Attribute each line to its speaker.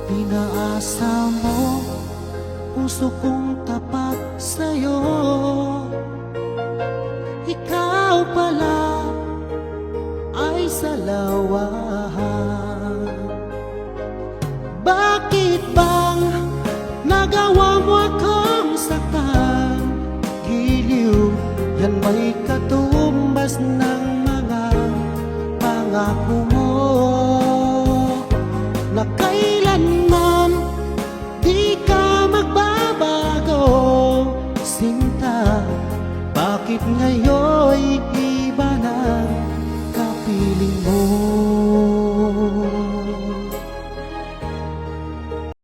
Speaker 1: Pinaasa mo puso kong tapat sa'yo. Ikaw pala ay salawahan. Bakit bang nagawa mo akong saktan? Giliw, yan may katumbas ng mga pangako mo na kailanman di ka magbabago. Sinta, bakit ngayon